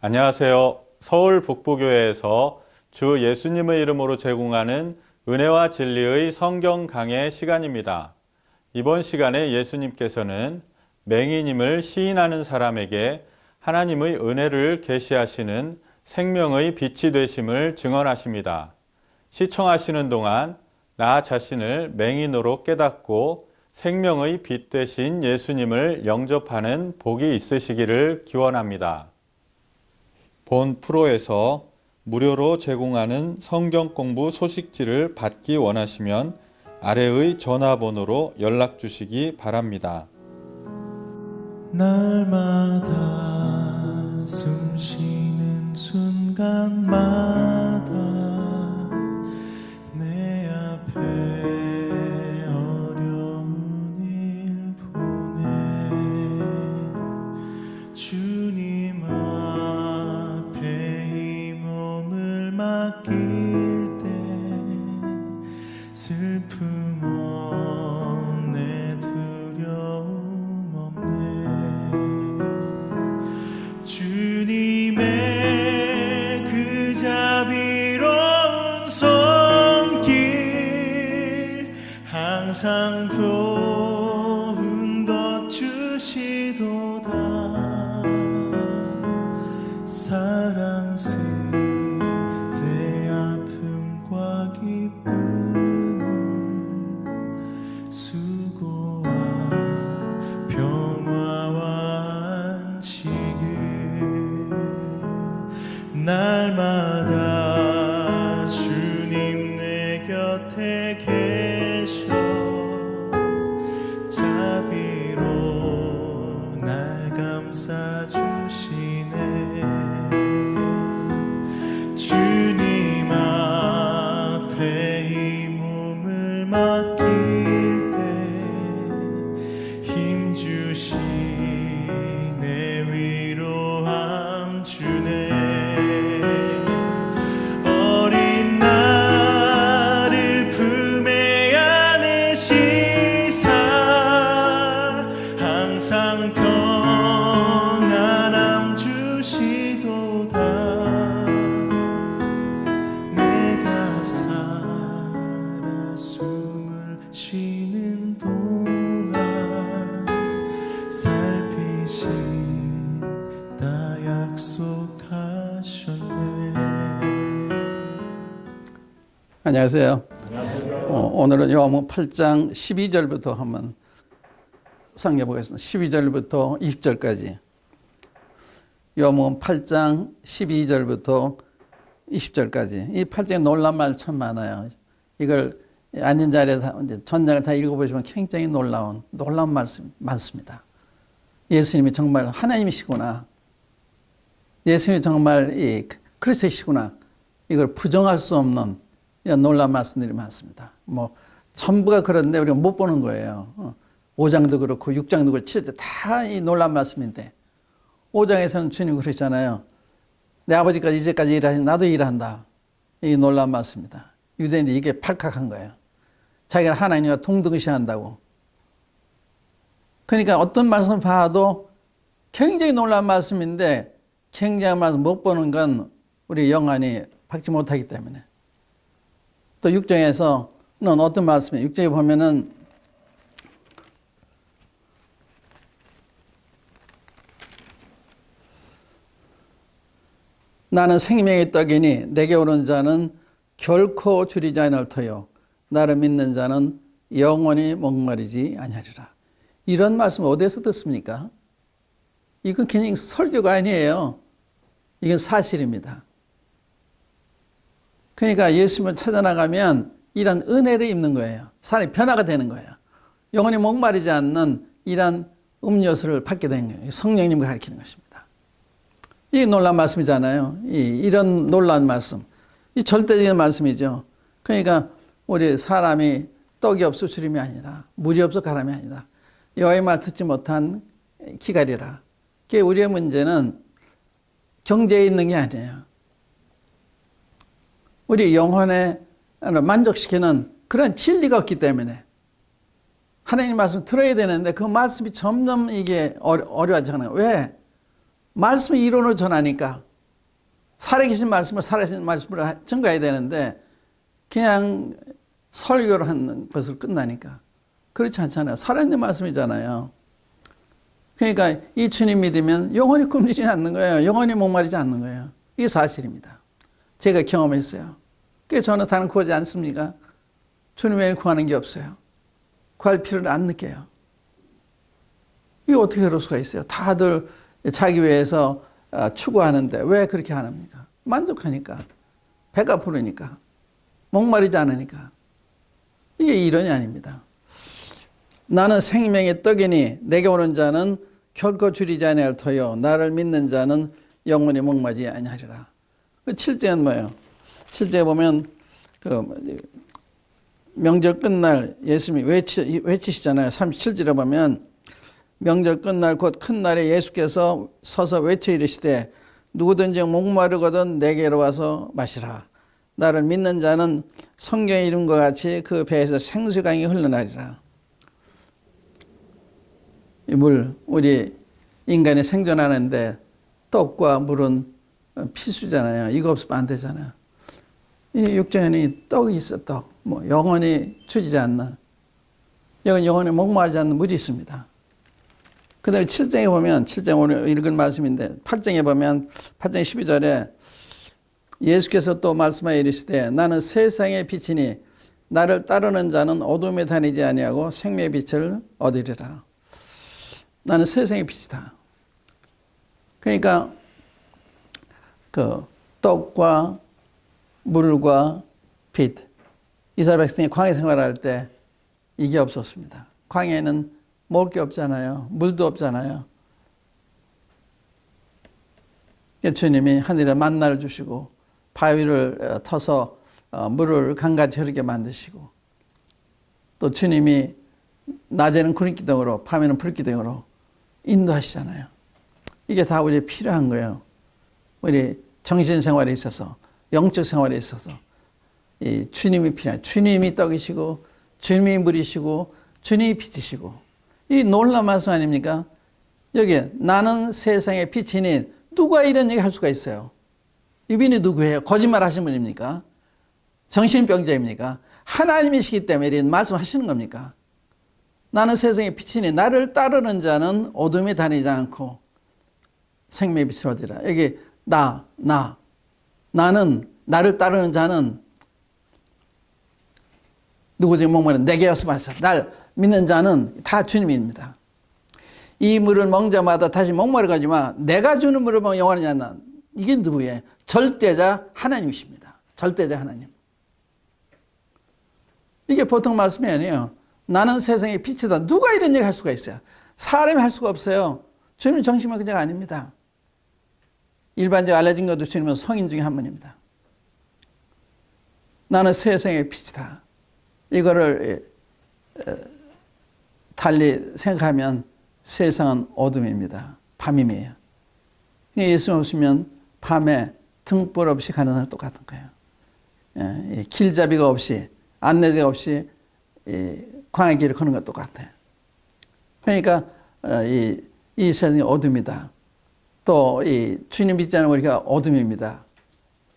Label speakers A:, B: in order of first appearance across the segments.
A: 안녕하세요. 서울 북부교회에서 주 예수님의 이름으로 제공하는 은혜와 진리의 성경 강해 시간입니다. 이번 시간에 예수님께서는 맹인임을 시인하는 사람에게 하나님의 은혜를 계시하시는 생명의 빛이 되심을 증언하십니다. 시청하시는 동안 나 자신을 맹인으로 깨닫고 생명의 빛 되신 예수님을 영접하는 복이 있으시기를 기원합니다. 본 프로에서 무료로 제공하는 성경 공부 소식지를 받기 원하시면 아래의 전화번호로 연락 주시기 바랍니다.
B: 날마다 숨 쉬는 순간마다 내 앞에 어려운 일 보내 주님 앞에 이 몸을 맡길 때 슬픔 없네 두려움 없네 주님의 그 자비로운 손길 항상 좋은 것 주시도다 사랑스레 아픔과 기쁨을 수고와 평화와 안식을 날마다 주님 내 곁에 계셔 자비로 날 감싸주시네 주님 앞에 이 몸을 맡길 때 힘주시네 위로함 주네 어린 나를 품에 안으시사 항상 평안함 주시도다 내가 살아 숨을 쉬는 동안 살피신다 약속하셨네.
C: 안녕하세요. 오늘은 요한복음 8장 12절부터 한번 상기해보겠습니다. 12절부터 20절까지. 요한복음 8장 12절부터 20절까지. 이 8장에 놀란 말 참 많아요. 이걸 앉은 자리에서 이제 전장을 다 읽어보시면 굉장히 놀라운 말씀 많습니다. 예수님이 정말 하나님이시구나. 예수님이 정말 이 그리스도이시구나. 이걸 부정할 수 없는 이런 놀라운 말씀들이 많습니다. 뭐 전부가 그런데 우리가 못 보는 거예요. 5장도 그렇고 6장도 그렇고 진짜 다 이 놀라운 말씀인데 5장에서는 주님 그러시잖아요. 내 아버지까지 이제까지 일하신 나도 일한다. 이게 놀라운 말씀입니다. 유대인들이 이게 팔칵한 거예요. 자기가 하나님과 동등시한다고. 그러니까 어떤 말씀을 봐도 굉장히 놀라운 말씀인데 굉장한 말씀 못 보는 건 우리 영안이 박지 못하기 때문에. 또 6장에서는 어떤 말씀이에요? 6장에 보면은 나는 생명의 떡이니 내게 오는 자는 결코 줄이지 않을 터요 나를 믿는 자는 영원히 목마르지 아니하리라. 이런 말씀 어디서 듣습니까? 이건 그냥 설교가 아니에요. 이건 사실입니다. 그러니까 예수님을 찾아나가면 이런 은혜를 입는 거예요. 사람이 변화가 되는 거예요. 영원히 목마르지 않는 이런 음료수를 받게 된 거예요. 성령님과 가르치는 것입니다. 이 놀라운 말씀이잖아요. 이런 놀라운 말씀. 이 절대적인 말씀이죠. 그러니까 우리 사람이 떡이 없어 주림이 아니라 물이 없어 가람이 아니라 여호와의 말 듣지 못한 기갈이라. 그게 우리의 문제는 경제에 있는 게 아니에요. 우리 영혼에 만족시키는 그런 진리가 없기 때문에 하나님 말씀 들어야 되는데 그 말씀이 점점 이게 어려워지잖아요. 왜? 말씀이 이론을 전하니까 살아계신 말씀을 살아계신 말씀으로 증거해야 되는데 그냥 설교를 하는 것을 끝나니까 그렇지 않잖아요. 살아있는 말씀이잖아요. 그러니까 이 주님 믿으면 영원히 굶주리지 않는 거예요. 영원히 목마르지 않는 거예요. 이게 사실입니다. 제가 경험했어요. 그래서 저는 다른 구하지 않습니까? 주님 외에 구하는 게 없어요. 구할 필요를 안 느껴요. 이게 어떻게 그럴 수가 있어요? 다들 자기 위해서 추구하는데 왜 그렇게 안 합니까? 만족하니까, 배가 부르니까, 목마르지 않으니까. 이게 이론이 아닙니다. 나는 생명의 떡이니 내게 오는 자는 결코 줄이지 아니할 터요 나를 믿는 자는 영원히 목마르지 아니하리라. 7제는 뭐예요? 7제 보면 명절 끝날 예수님이 외치시잖아요. 37절에 보면 명절 끝날 곧 큰 날에 예수께서 서서 외쳐 이르시되 누구든지 목마르거든 내게로 와서 마시라. 나를 믿는 자는 성경의 이름과 같이 그 배에서 생수의 강이 흘러나리라. 이 물, 우리 인간이 생존하는데 떡과 물은 필수잖아요. 이거 없으면 안 되잖아요. 이 육정에는 떡이 있어, 떡. 뭐 영원히 추지지 않는, 영원히 목마르지 않는 물이 있습니다. 그 다음에 7장에 보면, 7장 오늘 읽은 말씀인데, 8장에 보면, 8장 12절에 예수께서 또 말씀하여 이르시되 나는 세상의 빛이니 나를 따르는 자는 어둠에 다니지 아니하고 생명의 빛을 얻으리라. 나는 세상의 빛이다. 그러니까 그 떡과 물과 빛, 이스라엘 백성이 광야 생활할 때 이게 없었습니다. 광야에는 먹을 게 없잖아요. 물도 없잖아요. 주님이 하늘에 만나를 주시고 바위를 터서 물을 강같이 흐르게 만드시고 또 주님이 낮에는 구름기둥으로 밤에는 불기둥으로 인도하시잖아요. 이게 다 우리에 필요한 거예요. 우리 정신생활에 있어서 영적 생활에 있어서 이 주님이 필요해요. 주님이 떡이시고 주님이 물이시고 주님이 빛이시고 이 놀라운 말씀 아닙니까? 여기 나는 세상의 빛이니 누가 이런 얘기 할 수가 있어요? 이분이 누구예요? 거짓말 하신 분입니까? 정신병자입니까? 하나님이시기 때문에 이런 말씀하시는 겁니까? 나는 세상의 빛이니 나를 따르는 자는 어둠에 다니지 않고 생명의 빛을 얻으리라. 여기 나는 나를 따르는 자는 누구지 목마른 내게 와서 마시라. 날 믿는 자는 다 주님입니다. 이 물을 먹는 자마다 다시 목마르가지만 내가 주는 물을 먹으면 영원하지 않나. 이게 누구예요? 절대자 하나님이십니다. 절대자 하나님. 이게 보통 말씀이 아니에요. 나는 세상의 빛이다. 누가 이런 얘기 할 수가 있어요? 사람이 할 수가 없어요. 주님은 정신병자가 아닙니다. 일반적으로 알려진 것도 주님은 성인 중에 한 분입니다. 나는 세상의 빛이다. 이거를 달리 생각하면 세상은 어둠입니다. 밤임이에요. 예수 없으면 밤에 등불 없이 가는 사람 똑같은 거예요. 길잡이가 없이 안내자가 없이 광야 길을 걷는 것 똑같아요. 그러니까 이 세상이 어둠이다. 또 이 주님 믿지 않으면 우리가 어둠입니다.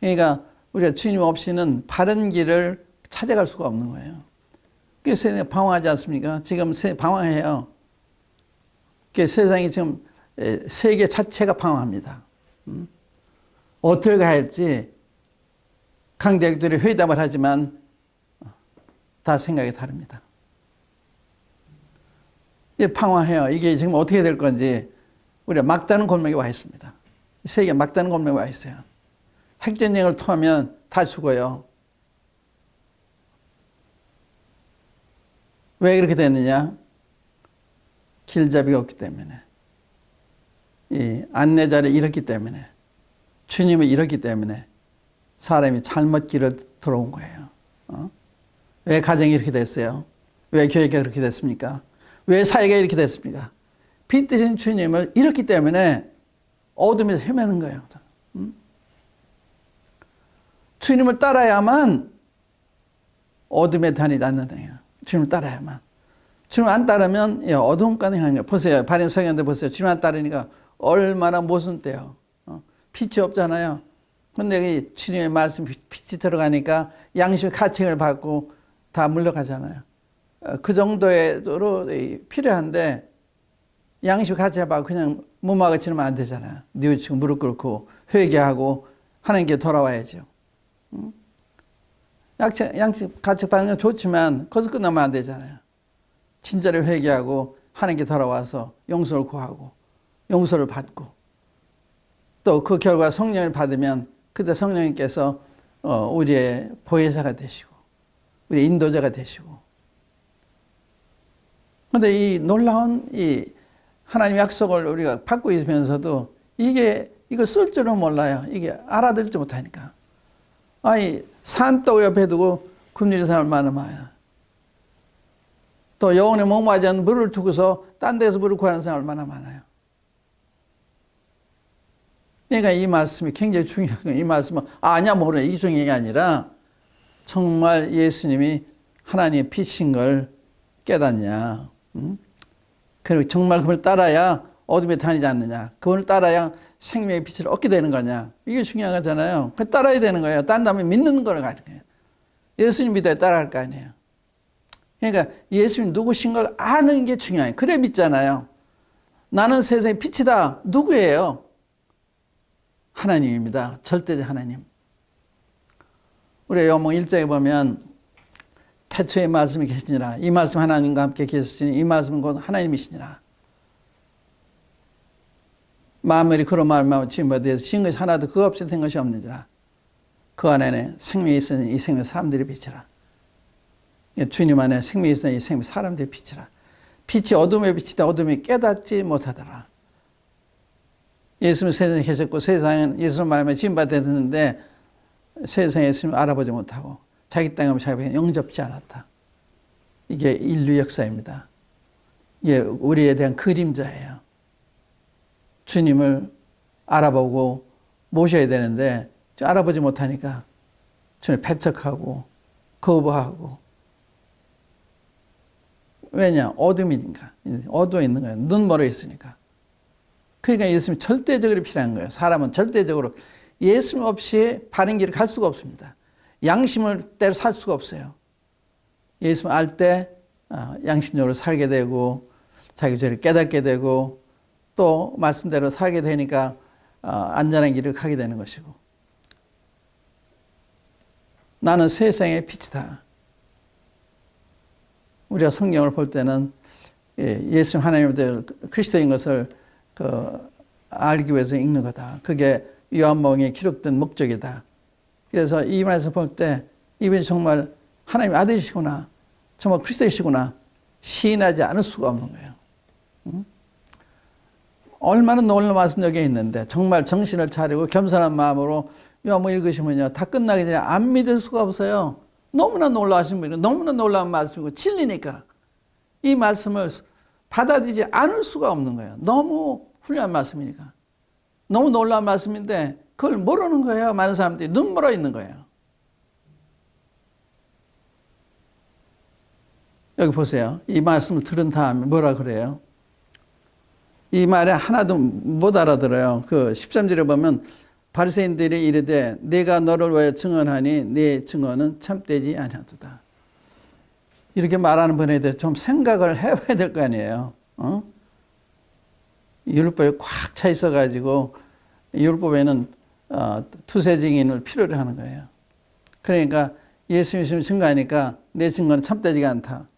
C: 그러니까 우리가 주님 없이는 바른 길을 찾아갈 수가 없는 거예요. 그래서 세상이 방황하지 않습니까? 지금 방황해요. 세상이 지금 세계 자체가 방황합니다. 어떻게 가야 할지 강대국들이 회담을 하지만 다 생각이 다릅니다. 방황해요. 이게 지금 어떻게 될 건지 우리가 막다른 골목에 와 있습니다. 세계 막다른 골목에 와 있어요. 핵전쟁을 통하면 다 죽어요. 왜 그렇게 됐느냐? 길잡이가 없기 때문에, 이 안내자를 잃었기 때문에, 주님을 잃었기 때문에 사람이 잘못 길을 들어온 거예요. 왜 가정이 이렇게 됐어요? 왜 교회가 그렇게 됐습니까? 왜 사회가 이렇게 됐습니까? 빛 대신 주님을 잃었기 때문에 어둠에서 헤매는 거예요. 주님을 따라야만 어둠에 다니지 않는다. 주님을 따라야만. 주님 안 따르면 어두운 가운데 가는 거예요. 보세요. 바린 성현들 보세요. 주님 안 따르니까 얼마나 모순돼요. 빛이 없잖아요. 근데 이 주님의 말씀 빛이 들어가니까 양심의 가책을 받고 다 물러가잖아요. 그 정도로 필요한데 양심의 가책을 받고 그냥 무마가치면 안 되잖아요. 뉘우치고 무릎 꿇고 회개하고 하나님께 돌아와야죠. 양심 가책 받는 건 좋지만 거기서 끝나면 안 되잖아요. 진짜로 회개하고 하나님께 돌아와서 용서를 구하고 용서를 받고 또 그 결과 성령을 받으면 그때 성령님께서 우리의 보혜사가 되시고 우리의 인도자가 되시고 그런데 이 놀라운 이 하나님 약속을 우리가 받고 있으면서도 이거 쓸 줄은 몰라요. 이게 알아들지 못하니까. 아니 산떡 옆에 두고 굶주린 사람 얼마나 많아요. 또 영혼의 목마르지 않은 물을 두고서 딴 데서 물을 구하는 사람 얼마나 많아요. 그러니까 이 말씀이 굉장히 중요한 거예요. 이 말씀은 아냐 모르냐 이게 중요한 게 아니라 정말 예수님이 하나님의 빛인 걸 깨닫냐. 그리고 정말 그걸 따라야 어둠에 다니지 않느냐. 그걸 따라야 생명의 빛을 얻게 되는 거냐. 이게 중요한 거잖아요. 그 따라야 되는 거예요. 딴 다음에 믿는 걸 가는 거예요. 예수님 믿어야 따라갈 거 아니에요. 그러니까 예수님 누구신 걸 아는 게 중요해요. 그래 믿잖아요. 나는 세상의 빛이다. 누구예요? 하나님입니다. 절대적 하나님. 우리 요한복음 1장에 보면 태초에 말씀이 계시니라. 이 말씀 하나님과 함께 계시니 이 말씀은 곧 하나님이시니라. 만물이 그로 말미암아 지음받아 되어서 지은 것이 하나도 그거 없이 된 것이 없는지라. 그 안에 생명이 있으니 이 생명 사람들이 빛이라. 주님 안에 생명이 있으니 이 생명 사람들이 빛이라. 빛이 어둠의 빛이다. 어둠이 깨닫지 못하더라. 예수님은 세상에 계셨고 세상은 예수님 말하면 지음받아 되었는데 세상에 예수님을 알아보지 못하고 자기 땅에 자기에게 영접지 않았다. 이게 인류 역사입니다. 이게 우리에 대한 그림자예요. 주님을 알아보고 모셔야 되는데 알아보지 못하니까 주님을 배척하고 거부하고 왜냐? 어둠이니까. 어두워 있는 거예요. 눈 멀어 있으니까. 그러니까 예수님이 절대적으로 필요한 거예요. 사람은 절대적으로 예수님 없이 바른 길을 갈 수가 없습니다. 양심을 대로 살 수가 없어요. 예수님 알 때 양심적으로 살게 되고 자기 죄를 깨닫게 되고 또 말씀대로 살게 되니까 안전한 길을 가게 되는 것이고 나는 세상의 빛이다. 우리가 성경을 볼 때는 예수님 하나님의 그리스도인 것을 알기 위해서 읽는 거다. 그게 요한복음에 기록된 목적이다. 그래서 이 말에서 볼 때 이분이 정말 하나님의 아들이시구나. 정말 그리스도이시구나. 시인하지 않을 수가 없는 거예요. 얼마나 놀라운 말씀 여기에 있는데 정말 정신을 차리고 겸손한 마음으로 요한복음 읽으시면요. 다 끝나기 전에 안 믿을 수가 없어요. 너무나 놀라우신 분이고 너무나 놀라운 말씀이고 진리니까 이 말씀을 받아들이지 않을 수가 없는 거예요. 너무 훌륭한 말씀이니까. 너무 놀라운 말씀인데 그걸 모르는 거예요. 많은 사람들이 눈 멀어 있는 거예요. 여기 보세요. 이 말씀을 들은 다음에 뭐라 그래요? 이 말에 하나도 못 알아들어요. 그 13절에 보면 바리새인들이 이르되 내가 너를 위하여 증언하니 네 증언은 참되지 아니하도다. 이렇게 말하는 분에 대해서 좀 생각을 해봐야 될 거 아니에요. 율법에 꽉 차 있어가지고 율법에는 투세 증인을 필요로 하는 거예요. 그러니까 예수님이 증거하니까 내 증거는 참되지가 않다.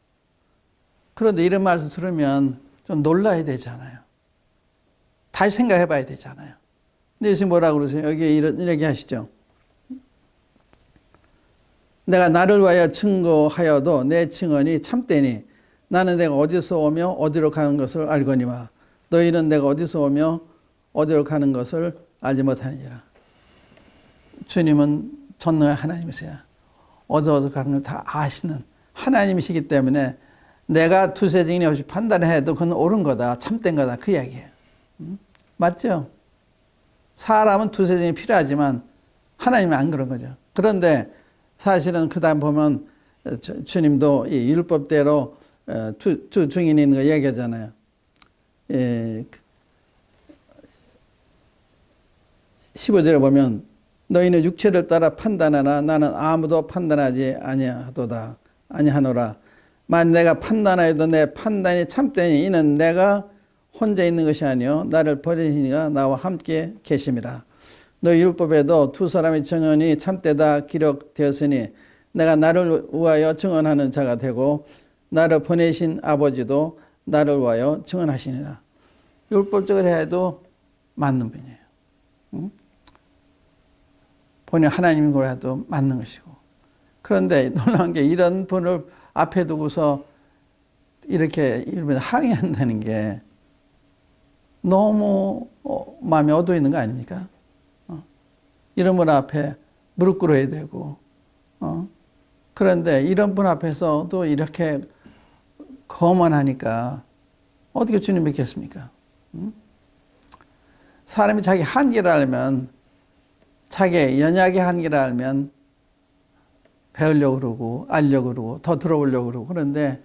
C: 그런데 이런 말씀 들으면 좀 놀라야 되잖아요. 다시 생각해 봐야 되잖아요. 근데 예수님 뭐라고 그러세요? 여기 이렇게 하시죠. 내가 나를 위하여 증거하여도 내 증언이 참되니 나는 내가 어디서 오며 어디로 가는 것을 알거니와 너희는 내가 어디서 오며 어디로 가는 것을 알지 못하느니라. 주님은 전능한 하나님이세요. 어디서 가는 걸 다 아시는 하나님이시기 때문에 내가 투세 증인이 없이 판단해도 그건 옳은 거다. 참된 거다. 그 이야기예요. 맞죠? 사람은 투세 증인이 필요하지만 하나님은 안 그런 거죠. 그런데 사실은 그 다음 보면 주님도 이 율법대로 두 증인이 있는 거 얘기하잖아요. 15절에 보면 너희는 육체를 따라 판단하나 나는 아무도 판단하지 아니하노라. 만일 내가 판단하여도 내 판단이 참되니 이는 내가 혼자 있는 것이 아니요 나를 버리신 이가 나와 함께 계심이라. 너희 율법에도 두 사람의 증언이 참되다 기록되었으니 내가 나를 위하여 증언하는 자가 되고 나를 보내신 아버지도 나를 위하여 증언하시니라. 율법적으로 해도 맞는 분이에요. 응? 본인 하나님인 걸 해도 맞는 것이고. 그런데 놀라운 게 이런 분을 앞에 두고서 이렇게 이러면 항의한다는 게 너무 마음이 어두워 있는 거 아닙니까? 이런 분 앞에 무릎 꿇어야 되고, 그런데 이런 분 앞에서도 이렇게 거만하니까 어떻게 주님 믿겠습니까? 사람이 자기 한계를 알면, 자기 연약의 한계를 알면 배우려고 그러고, 알려고 그러고, 더 들어보려고 그러고, 그런데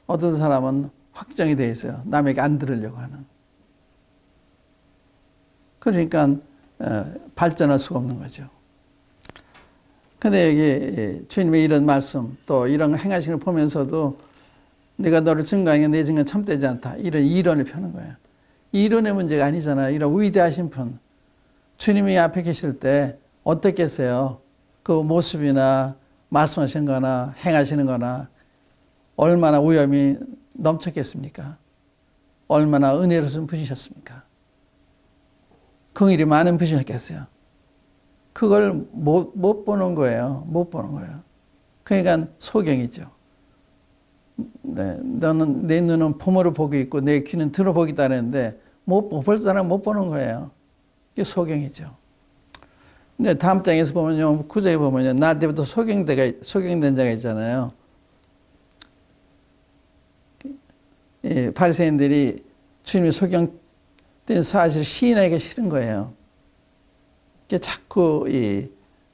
C: 어떤 사람은 확정이 돼 있어요. 남에게 안 들으려고 하는. 그러니까 발전할 수가 없는 거죠. 근데 여기 주님의 이런 말씀, 또 이런 행하시는 걸 보면서도 내가 너를 증거하니 내 증거는 참되지 않다. 이런 이론을 펴는 거예요. 이론의 문제가 아니잖아요. 이런 위대하신 분. 주님이 앞에 계실 때 어떻겠어요? 그 모습이나 말씀하시는 거나 행하시는 거나 얼마나 위엄이 넘쳤겠습니까? 얼마나 은혜로운 분이셨습니까? 긍휼이 많은 분이셨겠어요. 그걸 못 보는 거예요. 못 보는 거예요. 그러니까 소경이죠. 네, 너는 내 눈은 봄으로 보고 있고 내 귀는 들어보기도 하는데 볼 사람 못 보는 거예요. 이게 소경이죠. 근데 다음 장에서 보면요, 9장에 보면요, 나 때부터 소경된 자가 있잖아요. 바리새인들이 주님이 소경된 사실을 시인하기가 싫은 거예요. 자꾸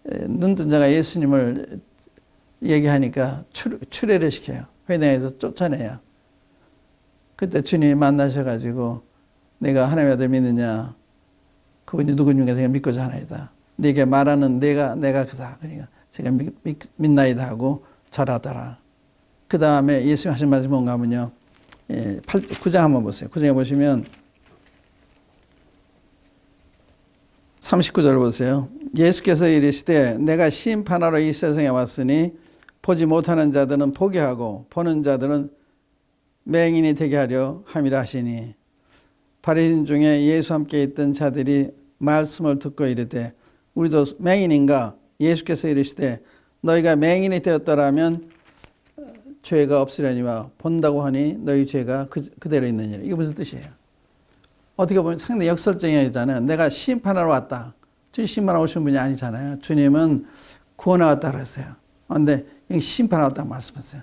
C: 눈뜬 자가 예수님을 얘기하니까 출애를 시켜요. 회당에서 쫓아내요. 그때 주님이 만나셔가지고 내가 하나님의 아들 믿느냐? 그분이 누구니까 제가 믿고자 하나이다. 네게 말하는 내가 그다. 그러니까 제가 믿나이다 하고 절하더라. 그 다음에 예수님 하신 말씀이 뭔가 하면요. 9장 한번 보세요. 9장에 보시면 39절 보세요. 예수께서 이르시되 내가 심판하러 이 세상에 왔으니 보지 못하는 자들은 보게 하고 보는 자들은 맹인이 되게 하려 함이라 하시니 바리새인 중에 예수 함께 있던 자들이 말씀을 듣고 이르되 우리도 맹인인가? 예수께서 이르시되 너희가 맹인이 되었더라면 죄가 없으려니와 본다고 하니 너희 죄가 그대로 있느니라. 이게 무슨 뜻이에요? 어떻게 보면 상당히 역설적이잖아요. 내가 심판하러 왔다. 주님 심판하러 오신 분이 아니잖아요. 주님은 구원하러 왔다 그랬어요. 그런데 심판하러 왔다고 말씀하셨어요.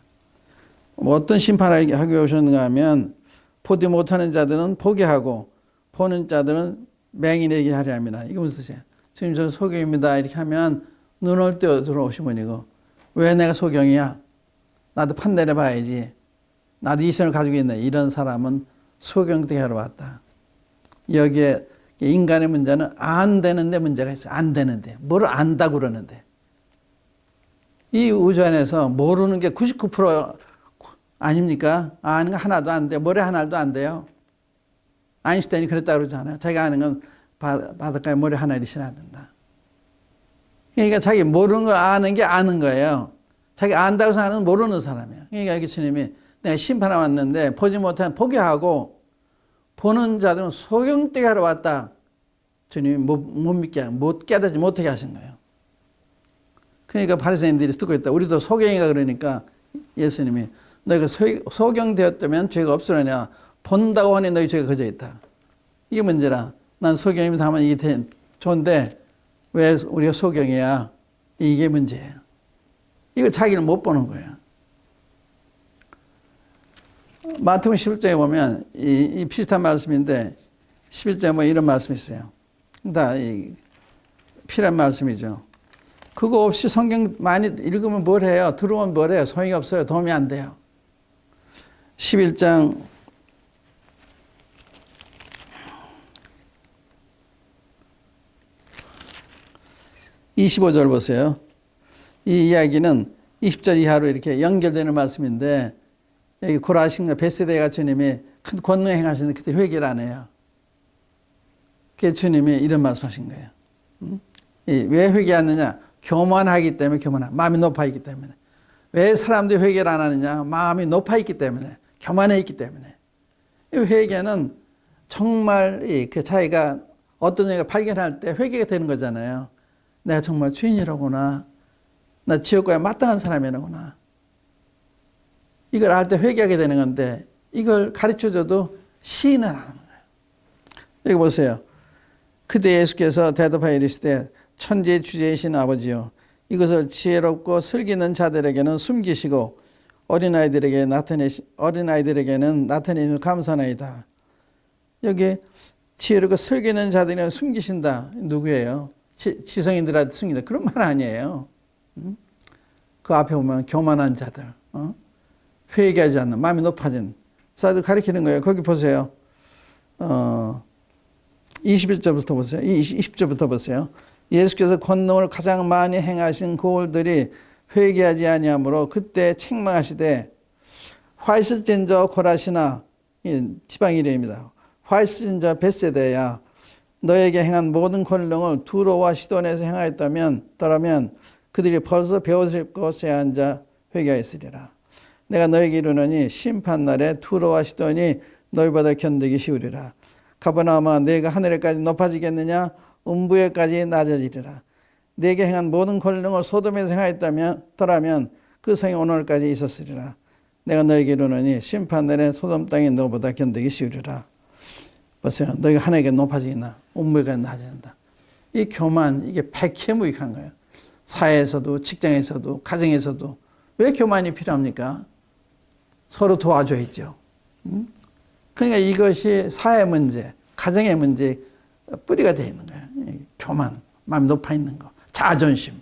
C: 어떤 심판을 하기 오셨는가 하면 보지 못하는 자들은 보게 하고 보는 자들은 맹인에게 하려 합니다. 이게 무슨 뜻이에요? 주님 저는 소경입니다. 이렇게 하면 눈을 떼어 들어오신 분이고 왜 내가 소경이야? 나도 판단해 봐야지. 나도 이 신을 가지고 있네. 이런 사람은 소경되게 하러 왔다. 여기에 인간의 문제는 안 되는데 문제가 있어요. 안 되는데. 뭘 안다고 그러는데. 이 우주 안에서 모르는 게 99% 아닙니까? 아는 거 하나도 안 돼요. 모래 하나도 안 돼요. 아인슈타인이 그랬다고 그러잖아요. 자기가 아는 건 바닷가에 모래 하나 이리시나 안 된다. 그러니까 자기 모르는 거 아는 게 아는 거예요. 자기 안다고 생각하는 모르는 사람이에요. 그러니까 여기 주님이 내가 심판하러 왔는데 보지 못하면 보게 하고 보는 자들은 소경되게 하러 왔다. 주님이 못 믿게, 못 깨닫지 못하게 하신 거예요. 그러니까 바리새인들이 듣고 있다. 우리도 소경이가 그러니까 예수님이 너희가 소경되었다면 죄가 없으려냐. 본다고 하니 너희 죄가 그저 있다. 이게 문제라. 난 소경이면서 하면 이게 좋은데 왜 우리가 소경이야? 이게 문제예요. 이거 자기는 못 보는 거예요. 마태복음 11장에 보면 이 비슷한 말씀인데 11장에 보면 이런 말씀이 있어요. 다 필요한 말씀이죠. 그거 없이 성경 많이 읽으면 뭘 해요? 들어오면 뭘 해요? 소용이 없어요. 도움이 안 돼요. 11장 25절 보세요. 이 이야기는 20절 이하로 이렇게 연결되는 말씀인데 여기 고라신과 벳세다가 주님이 큰 권능 행하시는데 그때 회개를 안 해요. 그게 주님이 이런 말씀하신 거예요. 왜 회개하느냐? 교만하기 때문에 교만하. 마음이 높아 있기 때문에. 왜 사람들이 회개를 안 하느냐? 마음이 높아 있기 때문에. 교만해 있기 때문에. 이 회개는 정말 그 자기가 어떤 얘가 발견할 때 회개가 되는 거잖아요. 내가 정말 죄인이라구나. 나 지옥과에 마땅한 사람이라구나. 이걸 알 때 회개하게 되는 건데 이걸 가르쳐줘도 시인을 안 하는 거예요. 여기 보세요. 그때 예수께서 대답하여 이르시되 천지의 주제이신 아버지요 이것을 지혜롭고 슬기는 자들에게는 숨기시고 어린아이들에게는 나타내시니 감사나이다. 여기 지혜롭고 슬기는 자들에게는 숨기신다. 누구예요? 지성인들한테 숨긴다. 그런 말 아니에요. 그 앞에 보면 교만한 자들, 회개하지 않는, 마음이 높아진 자들 가리키는 거예요. 거기 보세요. 21절부터 보세요. 20절부터 보세요. 예수께서 권능을 가장 많이 행하신 고을들이 회개하지 아니하므로 그때 책망하시되 화이슬진저 고라시나 지방 이름입니다. 화이슬진저 벳세다야 너에게 행한 모든 권능을 두로와 시돈에서 행하였다면 그들이 벌써 배옷을 벗에 앉아 회개하였으리라. 내가 너에게 이르노니 심판날에 두로와 시돈이 너희보다 견디기 쉬우리라. 가버나움아 내가 하늘에까지 높아지겠느냐 음부에까지 낮아지리라. 내게 행한 모든 권능을 소돔에서 행하였다면 그 성이 오늘까지 있었으리라. 내가 너에게 이르노니 심판날에 소돔 땅이 너보다 견디기 쉬우리라. 보세요. 너희가 하늘에게 높아지나 음부에까지 낮아진다. 이 교만 이게 백해무익한 거예요. 사회에서도 직장에서도 가정에서도 왜 교만이 필요합니까? 서로 도와줘야죠. 그러니까 이것이 사회 문제, 가정의 문제 뿌리가 되어 있는 거예요. 교만, 마음이 높아 있는 거. 자존심.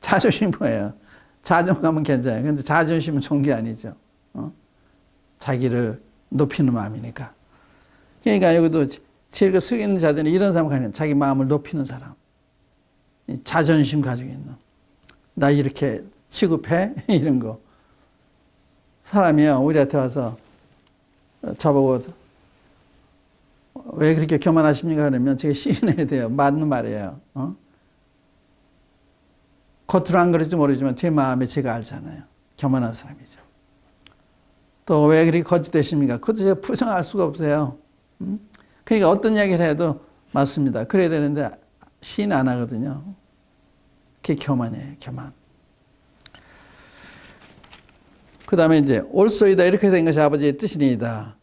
C: 자존심이 뭐예요? 자존감은 괜찮아요. 그런데 자존심은 좋은 게 아니죠. 자기를 높이는 마음이니까. 그러니까 여기도 지혜가 쓰이는 자들은 이런 사람 가는 자기 마음을 높이는 사람. 자존심 가지고 있는. 나 이렇게 취급해? 이런 거. 사람이요, 우리한테 와서 저보고 왜 그렇게 교만하십니까? 그러면 제가 시인해야 돼요. 맞는 말이에요. 겉으로 안 그럴지 모르지만 제 마음에 제가 알잖아요. 교만한 사람이죠. 또 왜 그렇게 거짓되십니까? 그것도 제가 부정할 수가 없어요. 그러니까 어떤 이야기를 해도 맞습니다. 그래야 되는데 시인 안 하거든요. 그게 교만이에요. 교만. 그 다음에 이제 올소이다 이렇게 된 것이 아버지의 뜻이니이다.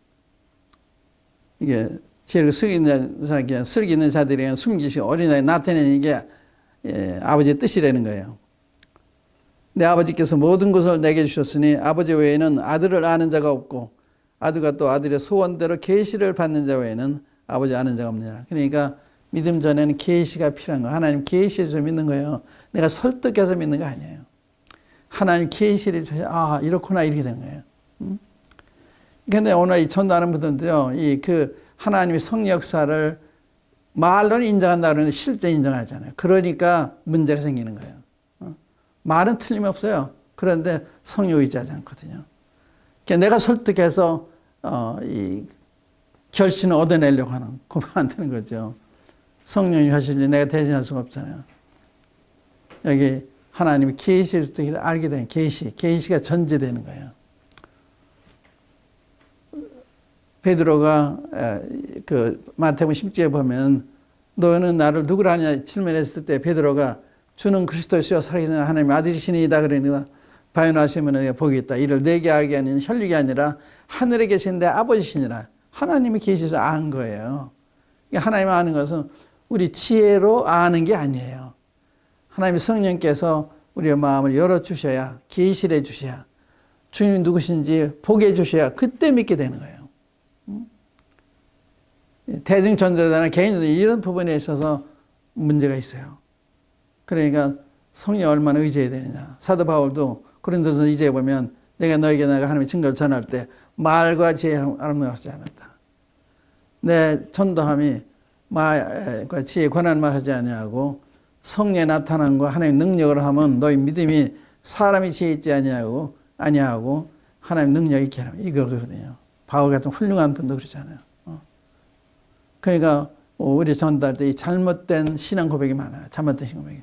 C: 이게 지혜를 슬기는 자들에게 숨기시고 어린아이 나타내는 이게 아버지의 뜻이라는 거예요. 내 아버지께서 모든 것을 내게 주셨으니 아버지 외에는 아들을 아는 자가 없고 아들과 또 아들의 소원대로 계시를 받는 자 외에는 아버지 아는 자가 없느니라. 그러니까 믿음 전에는 계시가 필요한 거예요. 하나님 계시해서 믿는 거예요. 내가 설득해서 믿는 거 아니에요. 하나님 계시를 주셔서 이렇구나 이렇게 되는 거예요. 그런데 오늘 이 전도하는 분들도요. 하나님의 성역사를 말로는 인정한다 그러는데 실제 인정하잖아요. 그러니까 문제가 생기는 거예요. 말은 틀림없어요. 그런데 성령 의지하지 않거든요. 그러니까 내가 설득해서 이 결신을 얻어내려고 하는 그만 안 되는 거죠. 성령이 하실 일 내가 대신할 수가 없잖아요. 여기 하나님이 계시를 알게 된 계시가 전제되는 거예요. 베드로가 마태복음 10장에 보면 너는 나를 누구라 하냐 질문했을 때 베드로가 주는 그리스도시여 살아계신 하나님의 아들이시니이다 그러니까 바요나시면 복이 있다. 이를 내게 알게 하는 혈육이 아니라 하늘에 계신 내 아버지시니라. 하나님이 계시서 안 거예요. 하나님 아는 것은 우리 지혜로 아는 게 아니에요. 하나님의 성령께서 우리의 마음을 열어주셔야 계시를 해주셔야 주님이 누구신지 보게 해주셔야 그때 믿게 되는 거예요. 대중전도자나 개인전도 이런 부분에 있어서 문제가 있어요. 그러니까 성령 얼마나 의지해야 되느냐. 사도 바울도 고린도서 2장에 보면 내가 너에게 하나님의 증거를 전할 때 말과 지혜를 하지 않았다. 내 전도함이 말과 지혜에 관한 말 하지 아니하고 성령의 나타남과 하나님의 능력을 하면 너희 믿음이 사람이 지혜 있지 아니하고 하나님의 능력이 있게 하라. 이거거든요. 바울 같은 훌륭한 분도 그러잖아요. 그러니까 우리 전도할 때 이 잘못된 신앙 고백이 많아요. 잘못된 신앙 고백이.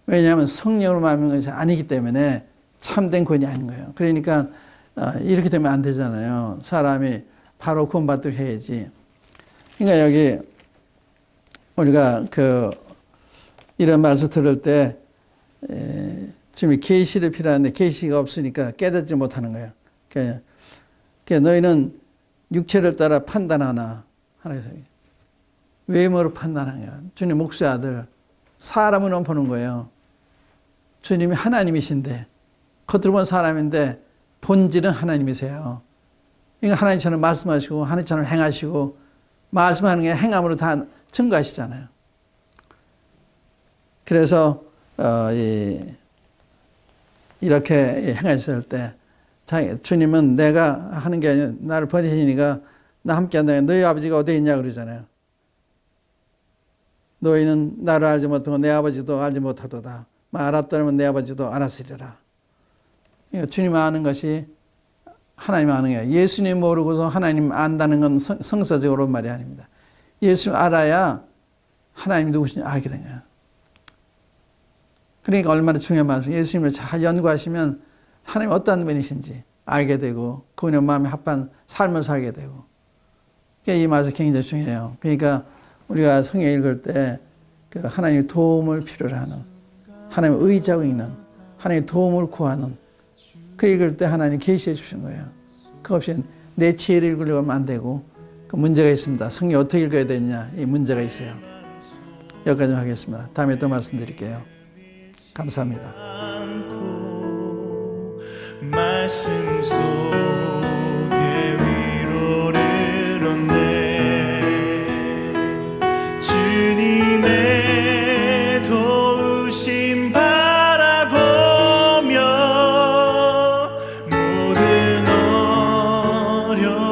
C: 왜냐하면 성령으로 말하는 것이 아니기 때문에 참된 구원이 아닌 거예요. 그러니까 이렇게 되면 안 되잖아요. 사람이 바로 구원받도록 해야지. 그러니까 여기 우리가 이런 말씀 들을 때 지금 계시를 필요한데 계시가 없으니까 깨닫지 못하는 거예요. 그러니까 너희는 육체를 따라 판단하나 하나님께서 외모로 판단하는 거예요. 주님 목수의 아들 사람으로만 보는 거예요. 주님이 하나님이신데 겉으로 본 사람인데 본질은 하나님이세요. 그러니까 하나님처럼 말씀하시고 하나님처럼 행하시고 말씀하는 게 행함으로 다 증거하시잖아요. 그래서 이렇게 행하셨을 때 주님은 내가 하는 게 아니라 나를 보내시니까 나 함께 한다. 너희 아버지가 어디에 있냐 그러잖아요. 너희는 나를 알지 못하고 내 아버지도 알지 못하도다. 알았더라면 내 아버지도 알았으리라. 그러니까 주님 아는 것이 하나님 아는 거예요. 예수님 모르고서 하나님 안다는 건 성서적으로 말이 아닙니다. 예수님 알아야 하나님이 누구신지 알게 된 거예요. 그러니까 얼마나 중요한 말씀. 예수님을 잘 연구하시면 하나님이 어떤 분이신지 알게 되고 그분의 마음에 합한 삶을 살게 되고 이 말씀 굉장히 중요해요. 그러니까 우리가 성경 읽을 때 하나님의 도움을 필요로 하는 하나님의 의지하고 있는 하나님의 도움을 구하는 그 읽을 때 하나님 계시해 주신 거예요. 그 없이 내 지혜를 읽으려고 하면 안 되고 그 문제가 있습니다. 성경 어떻게 읽어야 되느냐 이 문제가 있어요. 여기까지 하겠습니다. 다음에 또 말씀드릴게요. 감사합니다.
B: 말씀 속에 위로를 얻네. 주님의 도우심 바라보며 모든 어려움